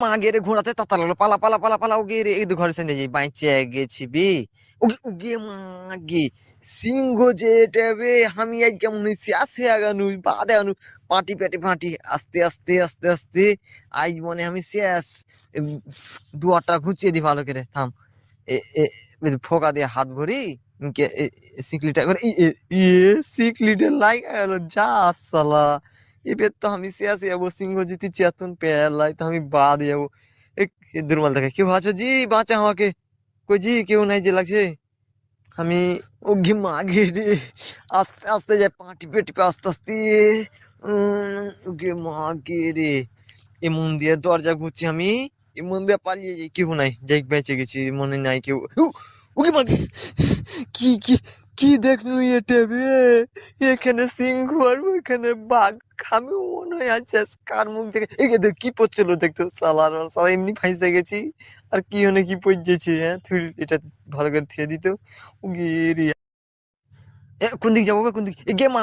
মা গেরে ঘোড়াতে তাতা লাগলো, পালা পালা পালা পালা, ওগে রে এই ঘরে সঙ্গে যাই বাইচে গেছি বে। ওগে ওগে মা গে সিংহ যে এটা বে, আমি আজ কেমন হয়েছি আসে আগানু বাদে আনু, পাটি পেটে পাটি, আস্তে আস্তে আস্তে আস্তে আজ মনে আমি শেষ। দুয়ারটা ঘুচিয়ে দি ভালো করে, থাম। এ এ ফোকা দিয়ে হাত ভরি সিকলিটা করে সিকলিটা লাগা গেল যা সালা। এবার তো আমি শেষ যাবো, সিংহ জিতি চেতন পেলাই তো আমি বাদ যাবো। দুর্বল দেখে কেউ আছো জি, বাঁচা আমাকে, কই জি কেউ নাই যে লাগছে। আমি ওগি মাগে রে, আস্তে আস্তে যায় পাটি পেটি আস্তে আস্তে। ওগে মাগে রে, এমন দিয়ে দরজা ঘুরছি আমি, এমন দিয়ে পালিয়ে যাই, কেউ নাই, যাই বেঁচে গেছি, মনে নাই কেউ। ওকে মাগে কি কি কি দেখনু এটা বে, এখানে সিংহ আর ওইখানে বাঘ। আমি মনে হয় আছে কার মুখ দেখে এগে দেখ কি পড়ছিল দেখতো, সালার সালা এমনি ফাইসে গেছি। আর কি হনে কি পড়ছেছি, হ্যাঁ তুই এটা ভালো করে থিয়ে দিত। ও গিয়ে কোন দিক যাবো বে, কোন দিক এগে